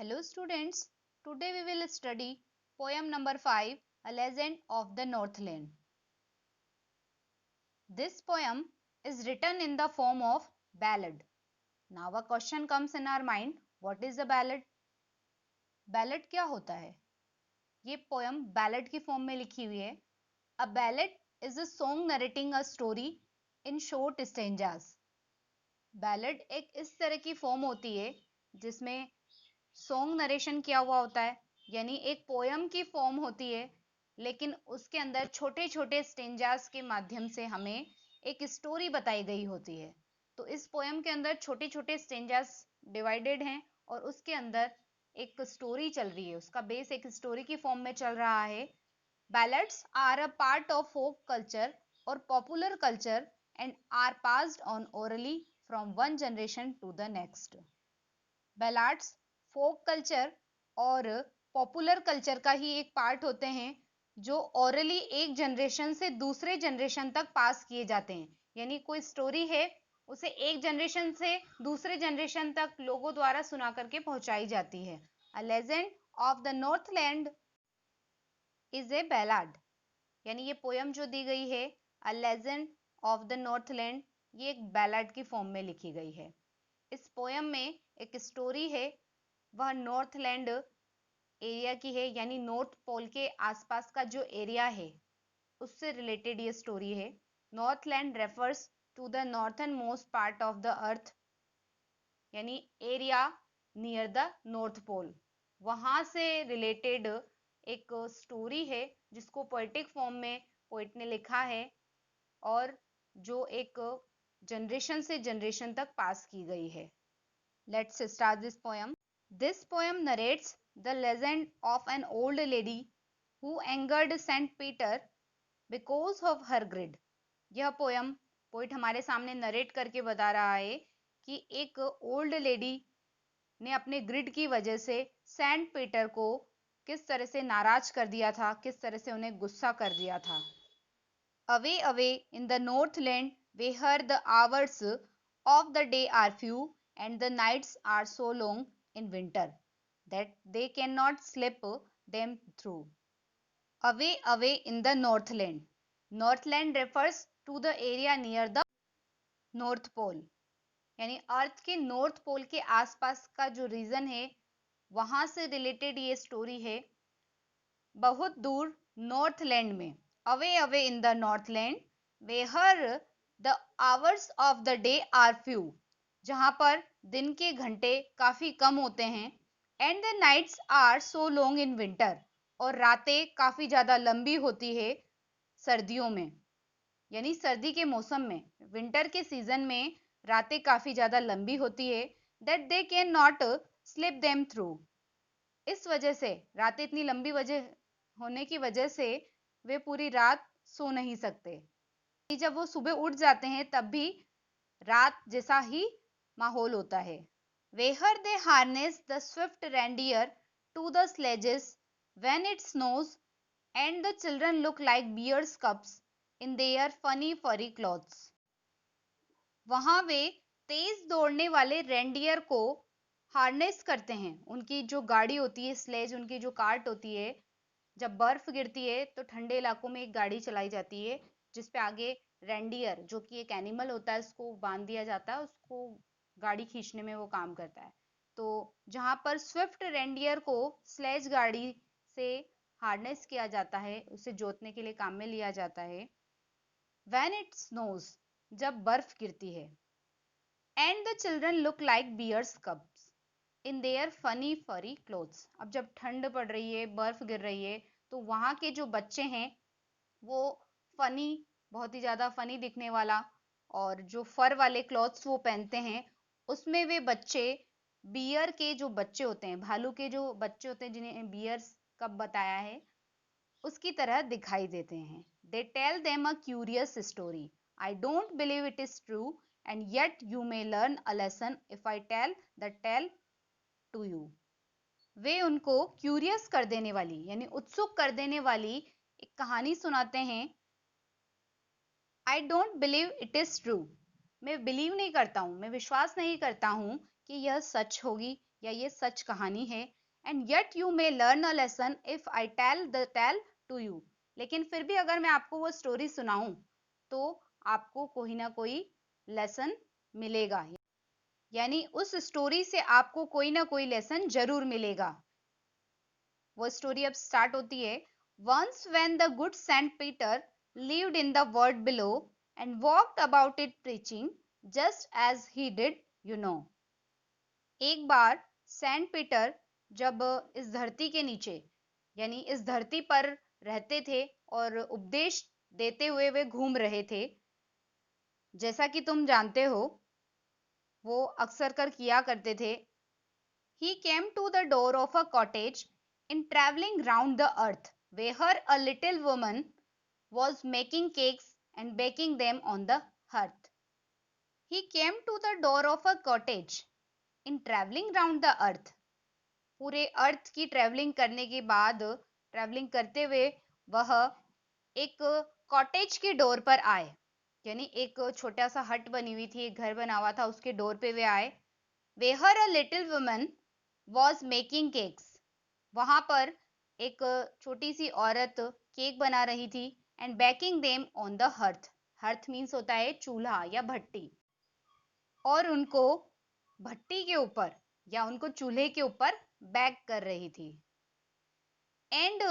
Hello students, today we will study poem number 5, A Legend of the Northland. This poem is written in the form of ballad. Now a question comes in our mind, what is a ballad? Ballad क्या होता है? ये poem ballad की form में लिखी हुई है. A ballad is a song narrating a story in short stanzas. Ballad एक इस तरह की form होती है जिसमें सॉन्ग नरेशन किया हुआ होता है, यानी एक पोयम की फॉर्म होती है लेकिन उसके अंदर छोटे छोटे स्टेंजास के माध्यम से हमें एक स्टोरी बताई गई होती है. तो इस पोयम के अंदर छोटे छोटे स्टेंजास डिवाइडेड हैं और उसके अंदर एक स्टोरी चल रही है, उसका बेस एक स्टोरी की फॉर्म में चल रहा है. Ballads are a part of folk culture और popular culture and are passed on orally from one generation to the next. Ballads folk culture और पॉपुलर कल्चर का ही एक पार्ट होते हैं जो ओरली एक जनरेशन से दूसरे जनरेशन तक पास किए जाते हैं. यानी कोई स्टोरी है उसे एक जनरेशन से दूसरे जनरेशन तक लोगों द्वारा सुना करके पहुंचाई जाती है. A legend of the Northland is a ballad, यानी ये पोयम जो दी गई है a legend of the Northland, ये एक बैलाड की फॉर्म में लिखी गई है. इस पोयम में एक स्टोरी है, वह नॉर्थलैंड एरिया की है, यानी नॉर्थ पोल के आसपास का जो एरिया है उससे रिलेटेड ये स्टोरी है. Northland refers to the northern most part of the earth, यानी area near the north pole, वहां से रिलेटेड एक स्टोरी है जिसको पोएटिक फॉर्म में पोएट ने लिखा है और जो एक जनरेशन से जनरेशन तक पास की गई है. Let's start this poem. This poem narrates the legend of an old lady who angered Saint Peter because of her greed. यह पोयम पोइट हमारे सामने नरेट करके बता रहा है कि एक ओल्ड लेडी ने अपने ग्रिड की वजह से सेंट पीटर को किस तरह से नाराज कर दिया था, किस तरह से उन्हें गुस्सा कर दिया था. Away, away in the northland, we heard the hours of the day are few, and the nights are so long in winter that they cannot slip them through. Away, away in the northland. Northland refers to the area near the North Pole. यानी अर्थ के north pole के आसपास का जो reason है वहां से related ये स्टोरी है. बहुत दूर नॉर्थलैंड में, away away in the Northland, where the hours of the day are few, जहां पर दिन के घंटे काफी कम होते हैं. And the nights are so long in winter, और रातें काफी ज्यादा लंबी होती है सर्दियों में, यानी सर्दी के मौसम में, विंटर के सीजन में रातें काफी ज्यादा लंबी होती है. That they can not slip them through, इस वजह से रातें इतनी लंबी वजह होने की वजह से वे पूरी रात सो नहीं सकते. जब वो सुबह उठ जाते हैं तब भी रात जैसा ही माहौल होता है. Where they harness the swift reindeer to the sledges when it snows and the children look like bears cubs in their funny furry clothes. वहां वे तेज दौड़ने वाले रेंडियर को हार्नेस करते हैं. उनकी जो गाड़ी होती है, स्लेज, उनकी जो कार्ट होती है, जब बर्फ गिरती है तो ठंडे इलाकों में एक गाड़ी चलाई जाती है जिसपे आगे रेंडियर, जो कि एक एनिमल होता है, उसको बांध दिया जाता है, उसको गाड़ी खींचने में वो काम करता है. तो जहां पर स्विफ्ट रेंडियर को स्लेज गाड़ी से हार्नेस किया जाता है, उसे जोतने के लिए काम में लिया जाता है. व्हेन इट स्नोज, जब बर्फ गिरती है. And the children look like bears cubs in their funny furry clothes, अब जब ठंड पड़ रही है, बर्फ गिर रही है, तो वहां के जो बच्चे हैं वो फनी, बहुत ही ज्यादा फनी दिखने वाला, और जो फर वाले क्लॉथ्स वो पहनते हैं उसमें वे बच्चे बियर के जो बच्चे होते हैं, भालू के जो बच्चे होते हैं जिन्हें बियर्स कब बताया है, उसकी तरह दिखाई देते हैं. They tell them a curious story, I don't believe it is true and yet you may learn a lesson if I tell the tale to you. वे उनको क्यूरियस कर देने वाली, यानी उत्सुक कर देने वाली एक कहानी सुनाते हैं. आई don't believe it is true, मैं बिलीव नहीं करता हूं, मैं विश्वास नहीं करता हूं कि यह सच होगी, या ये सच कहानी है, and yet you may learn a lesson if I tell the tale to you. लेकिन फिर भी अगर मैं आपको वो स्टोरी सुनाऊं तो आपको कोई ना कोई लेसन मिलेगा, यानी उस स्टोरी से आपको कोई ना कोई लेसन जरूर मिलेगा। वो स्टोरी अब स्टार्ट होती है। Once when the good Saint Peter lived in the world below and walked about it preaching just as he did, you know। एक बार सेंट पीटर जब इस धरती के नीचे, यानी इस धरती पर रहते थे और उपदेश देते हुए वे घूम रहे थे, जैसा कि तुम जानते हो वो अक्सर कर किया करते थे। He came to the door of a cottage in traveling round the earth, where a little woman was making cakes and baking them on the hearth. He came to the door of a cottage in traveling round the earth. पूरे अर्थ की travelling करने के बाद, travelling करते हुए वह एक cottage के डोर पर आए, यानी एक छोटा सा हट बनी हुई थी, एक घर बना हुआ था, उसके डोर पे वे आए। Where a little woman was making cakes, वहां पर एक छोटी सी औरत केक बना रही थी, and baking them on the hearth. Hearth means होता है चूल्हा या भट्टी, और उनको भट्टी के ऊपर या उनको चूल्हे के ऊपर बेक कर रही थी। And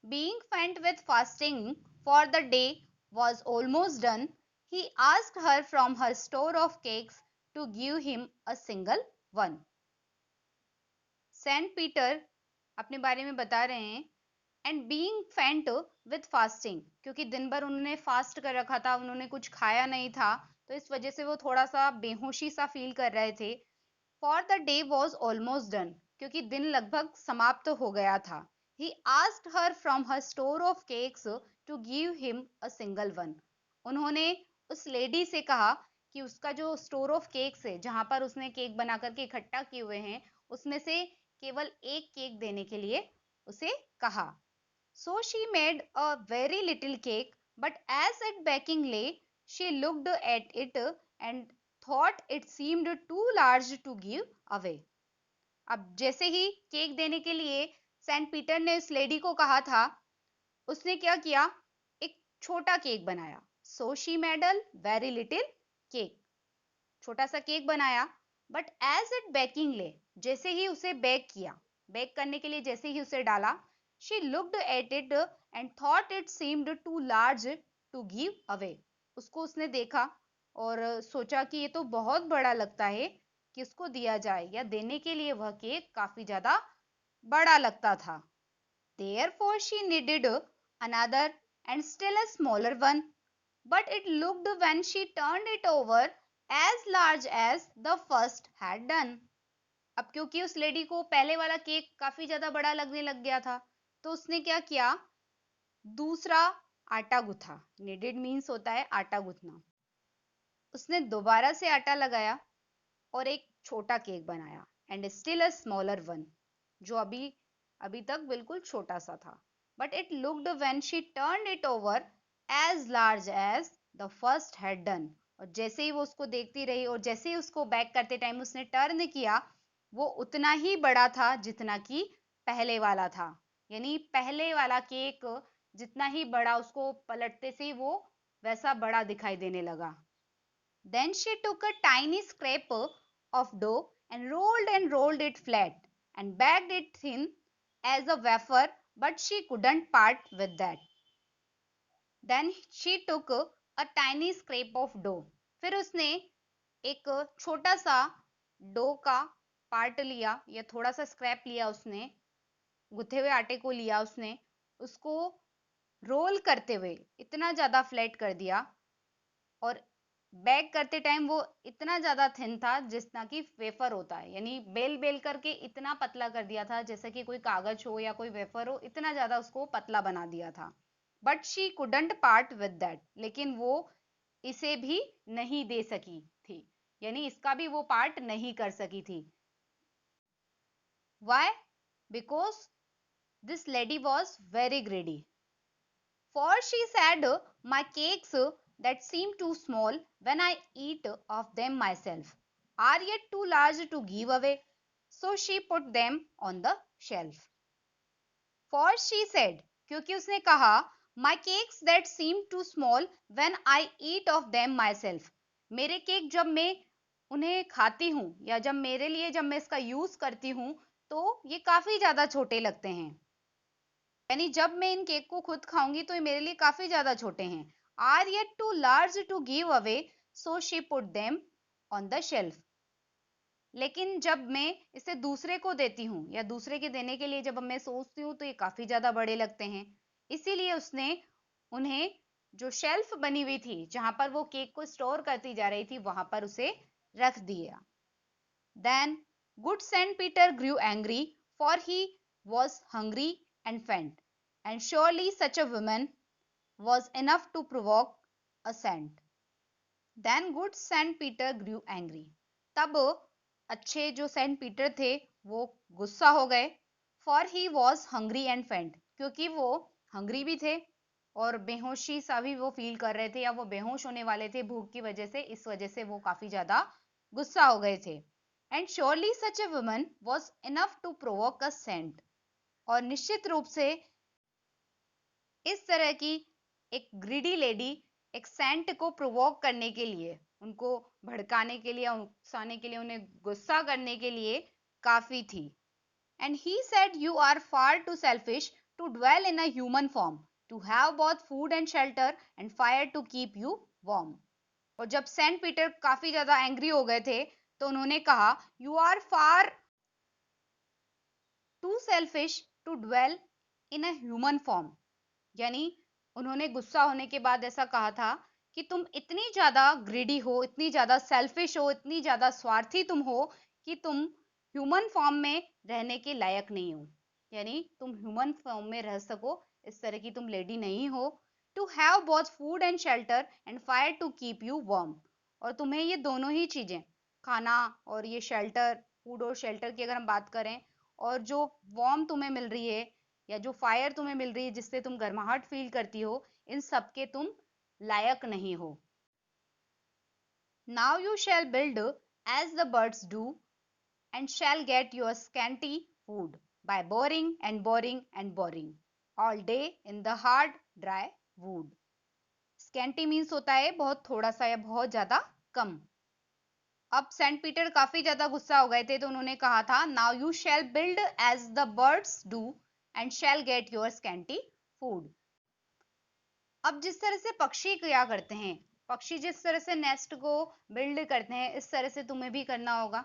being faint with fasting for the day was almost done, he asked her from her store of cakes to give him a single one। Saint Peter अपने बारे में बता रहे हैं, and being faint with fasting, क्योंकि दिन भर उन्होंने फास्ट कर रखा था, उन्होंने कुछ खाया नहीं था, तो इस वजह से वो थोड़ा सा बेहोशी सा फील कर रहे थे। For the day was almost done, क्योंकि दिन लगभग समाप्त हो गया था। He asked her from her store of cakes to give him a single one. उन्होंने उस लेडी से कहा कि उसका जो स्टोर ऑफ केक्स है, जहां पर उसने केक बना करके इकट्ठा किए हुए हैं, उसमें से केवल एक केक देने के लिए उसे कहा। So she made a very little cake, but as it baking lay, she looked at it and thought it seemed too large to give away। अब जैसे ही केक देने के लिए सेंट पीटर ने उस लेडी को कहा था, उसने क्या किया, एक छोटा केक बनाया। So she made a very little cake, छोटा सा केक बनाया, बट एज इट बेकिंग ले, जैसे ही उसे बेक किया, बेक करने के लिए जैसे ही उसे डाला, she looked at it and thought it seemed too large to give away. उसको उसने देखा और सोचा कि ये तो बहुत बड़ा लगता है कि उसको दिया जाए, या देने के लिए वह केक काफी ज्यादा बड़ा लगता था। Therefore she needed another and still a smaller one, but it looked when she turned it over as large as the first had done। अब क्योंकि उस लेडी को पहले वाला केक काफी ज्यादा बड़ा लगने लग गया था, तो उसने क्या किया, दूसरा आटा गूथा। नीडेड मीन्स होता है आटा गूथना। उसने दोबारा से आटा लगाया और एक छोटा केक बनाया, and still a smaller one, जो अभी अभी तक बिल्कुल छोटा सा था। But it looked when she turned it over as large as the first had done. और जैसे ही वो उसको देखती रही और जैसे ही उसको बैक करते टाइम उसने टर्न किया, वो उतना ही बड़ा था जितना कि पहले वाला था, यानी पहले वाला केक जितना ही बड़ा, उसको पलटते से ही वो वैसा बड़ा दिखाई देने लगा। Then she took a tiny scrap of dough and rolled it flat and baked it thin as a wafer, but she couldn't part with that। Then she took a tiny scrap of dough। फिर उसने एक छोटा सा dough का part लिया, या थोड़ा सा स्क्रैप लिया, उसने गुथे हुए आटे को लिया, उसने उसको रोल करते हुए इतना ज्यादा फ्लैट कर दिया, और बेक करते टाइम वो इतना ज्यादा थिन था जितना कि वेफर होता है, यानी बेल बेल करके इतना पतला कर दिया था, जैसे कि कोई कागज हो या कोई वेफर हो, इतना ज्यादा उसको पतला बना दिया था। But she couldn't part with that, लेकिन वो इसे भी नहीं दे सकी थी, यानी इसका भी वो पार्ट नहीं कर सकी थी। Why? Because this lady was very greedy। For she said, my cakes that seem too small when I eat of them myself are yet too large to give away। So she put them on the shelf. For she said, क्योंकि उसने कहा, my cakes that seem too small when I eat of them myself. मेरे cake जब मैं उन्हें खाती हूँ या जब मेरे लिए जब मैं इसका यूज करती हूँ तो ये काफी ज्यादा छोटे लगते हैं, यानी जब मैं इन केक को खुद खाऊंगी तो ये मेरे लिए काफी ज्यादा छोटे हैं. Are yet too large to give away, so she put them on the shelf. लेकिन जब मैं इसे दूसरे को देती हूँ या दूसरे के देने के लिए जब मैं सोचती हूँ तो ये काफी ज्यादा बड़े लगते हैं, इसीलिए उसने उन्हें जो शेल्फ बनी हुई थी जहां पर वो केक को स्टोर करती जा रही थी वहां पर उसे रख दिया. Then good Saint Peter grew angry, for he was hungry and faint, and surely such a woman was enough to provoke a saint. Then good Saint Peter grew angry, तब अच्छे जो सेंट पीटर थे वो गुस्सा हो गए. For he was hungry and फेंट, क्योंकि वो हंग्री भी थे और बेहोशी सा भी वो फील कर रहे थे या वो बेहोश होने वाले थे भूख की वजह से, इस वजह से वो काफी ज्यादा गुस्सा हो गए थे. And surely such a woman was enough to provoke a saint, और निश्चित रूप से इस तरह की एक ग्रीडी लेडी एक सेंट को प्रोवोक करने के लिए, उनको भड़काने के लिए, उकसाने के लिए, उन्हें गुस्सा करने के लिए काफी थी. And he said, you are far too selfish to dwell in a human form, to have both food and shelter and fire to keep you warm. और जब सेंट पीटर काफी ज्यादा एंग्री हो गए थे तो उन्होंने कहा, you are far too selfish to dwell in a human form, यानी उन्होंने गुस्सा होने के बाद ऐसा कहा था कि तुम इतनी ज्यादा ग्रीडी हो, इतनी ज्यादा सेल्फिश हो, इतनी ज्यादा स्वार्थी तुम हो कि तुम ह्यूमन फॉर्म में रहने के लायक नहीं हो, यानी तुम ह्यूमन फॉर्म में रह सको इस तरह की तुम लेडी नहीं हो. To have both food and shelter and fire to keep you warm, और तुम्हें ये दोनों ही चीजें, खाना और ये शेल्टर, फूड और शेल्टर की अगर हम बात करें, और जो वार्म तुम्हें मिल रही है या जो फायर तुम्हें मिल रही है जिससे तुम गर्माहट फील करती हो, इन सब के तुम लायक नहीं हो. Now you shall build as the birds do and shall get your scanty food by boring and boring and boring all day in the hard dry wood. Scanty means होता है बहुत थोड़ा सा या बहुत ज्यादा कम. अब सेंट पीटर काफी ज्यादा गुस्सा हो गए थे तो उन्होंने कहा था, now you shall build as the birds do and shall get your scanty food. अब जिस तरह से पक्षी क्या करते हैं, पक्षी जिस तरह से नेस्ट को बिल्ड करते हैं इस तरह से तुम्हें भी करना होगा,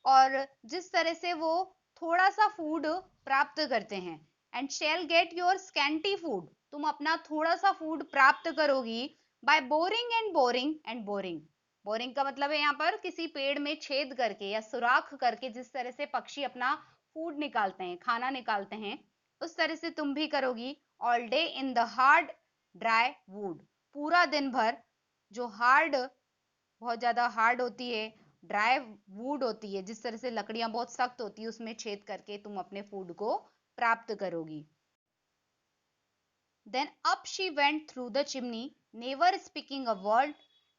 और जिस तरह से वो थोड़ा सा फूड प्राप्त करते हैं, and shall get your scanty food, तुम अपना थोड़ा सा फूड प्राप्त करोगी by boring and boring and boring. Boring का मतलब है यहाँ पर किसी पेड़ में छेद करके या सुराख करके जिस तरह से पक्षी अपना फूड निकालते हैं, खाना निकालते हैं, उस तरह से तुम भी करोगी. All day in the hard dry would, पूरा दिन भर जो हार्ड, बहुत ज्यादा हार्ड होती है, ड्राई वुड होती है, जिस तरह से लकड़ियां बहुत सख्त होती है, उसमें छेद करके तुम अपने फूड को प्राप्त करोगी. Then up she went through the chimney, never speaking a word,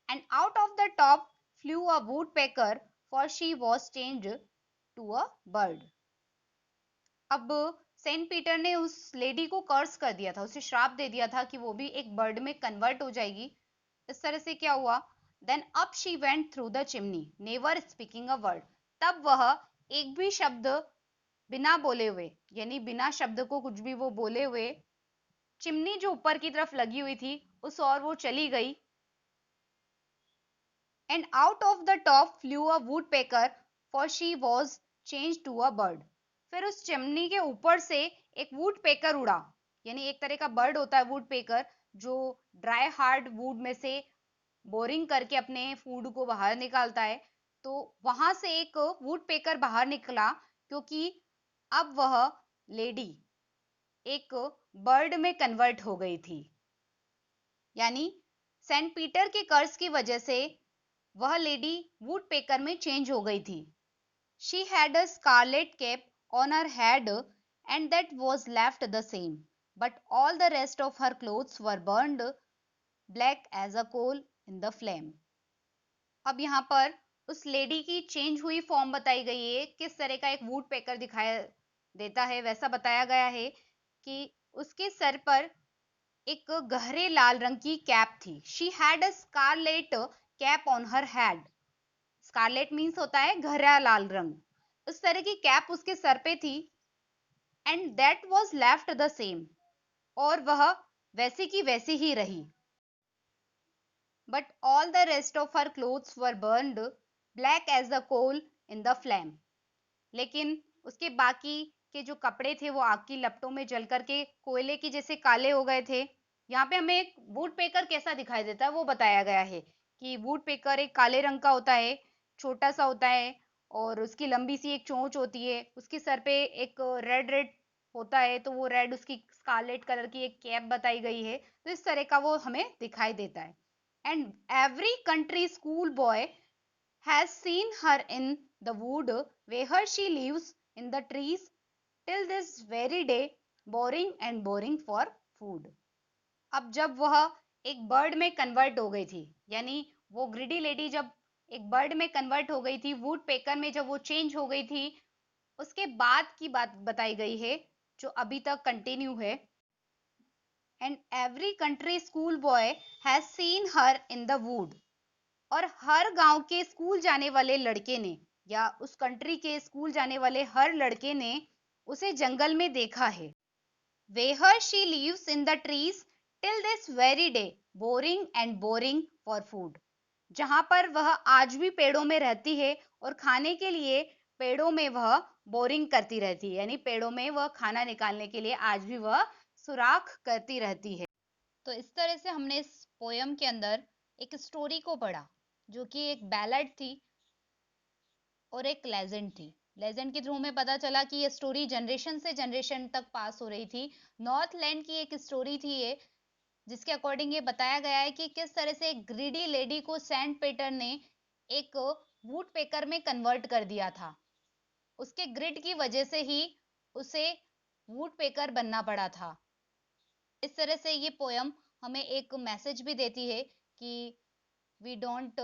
and out of the top flew a woodpecker, for she was changed to a bird. अब सेंट पीटर ने उस लेडी को कर्स कर दिया था, उसे श्राप दे दिया था कि वो भी एक बर्ड में कन्वर्ट हो जाएगी. इस तरह से क्या हुआ, then up she went through the chimney, never speaking a word, तब वह एक भी शब्द बिना बोले हुए, यानी बिना शब्द को कुछ भी वो बोले हुए, चिमनी जो ऊपर की तरफ लगी हुई थी उस और वो चली गई. And out of the top flew a woodpecker, for she was change to a bird. फिर उस चिमनी के ऊपर से एक वुडपेकर उड़ा, यानी एक तरह का बर्ड होता है वुडपेकर जो ड्राई हार्ड वुड में से बोरिंग करके अपने फूड को बाहर निकालता है. तो वहां से एक वुडपेकर बाहर निकला क्योंकि अब वह लेडी एक बर्ड में कन्वर्ट हो गई थी, यानी सेंट पीटर के कर्ज की वजह से वह लेडी वुडपेकर में चेंज हो गई थी. She had a scarlet cap on her head and that was left the same, but all the rest of her clothes were burned black as a coal in the flame. अब यहाँ पर उस lady की change हुई form बताई गई है, किस तरह का एक वुड पेकर दिखाया देता है वैसा बताया गया है कि उसके सर पर एक गहरे लाल रंग की कैप थी। She had a scarlet cap on her head. Scarlet means होता है गहरा लाल रंग। उस तरह की कैप उसके सर पे थी। And that was left the same, और वह वैसी की वैसी ही रही। But all the rest of her clothes were burned black as the coal in the flame. लेकिन उसके बाकी के जो कपड़े थे वो आग की लपटों में जल करके कोयले की जैसे काले हो गए थे। यहाँ पे हमें एक वुड पेकर कैसा दिखाई देता है वो बताया गया है कि वुड पेकर एक काले रंग का होता है, छोटा सा होता है, और उसकी लंबी सी एक चोंच होती है। उसके सर पे एक रेड रेड होता है, तो वो रेड उसकी स्कारलेट कलर की एक कैप बताई गई है। तो इस तरह का वो हमें दिखाई देता है। And every country school boy has seen her in the wood where she lives in the trees till this very day, boring and boring for food. अब जब वह एक बर्ड में कन्वर्ट हो गई थी, यानी वो ग्रिडी लेडी जब एक बर्ड में कन्वर्ट हो गई थी, वुड पेकर में जब वो चेंज हो गई थी, उसके बाद की बात बताई गई है जो अभी तक कंटिन्यू है। And every country school boy has seen her in the wood. और हर गांव के स्कूल जाने वाले लड़के ने, या उस कंट्री के स्कूल जाने वाले हर लड़के ने उसे जंगल में देखा है। Where she lives in the trees till this very day, boring and boring for food. जहां पर वह आज भी पेड़ों में रहती है और खाने के लिए पेड़ों में वह बोरिंग करती रहती है, यानी पेड़ों में वह खाना निकालने के लिए आज भी वह सुराख करती रहती है। तो इस तरह से हमने इस पोयम के अंदर एक स्टोरी को पढ़ा, जो कि एक बैलेड थी और एक लेजेंड थी। लेजेंड के थ्रू हमें पता चला कि ये स्टोरी जनरेशन से जनरेशन तक पास हो रही थी। नॉर्थ लैंड की एक स्टोरी थी ये, जिसके अकॉर्डिंग ये बताया गया है कि किस तरह से एक ग्रीडी लेडी को सैंड पेटर ने एक वुड पेकर में कन्वर्ट कर दिया था। उसके ग्रिड की वजह से ही उसे वुड पेकर बनना पड़ा था। इस तरह से ये पोयम हमें एक मैसेज भी देती है कि we don't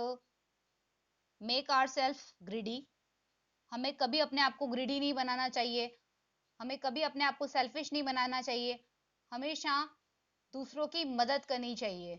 make our self greedy. हमें कभी अपने आप को ग्रीडी नहीं बनाना चाहिए, हमें कभी अपने आप को सेल्फिश नहीं बनाना चाहिए, हमेशा दूसरों की मदद करनी चाहिए।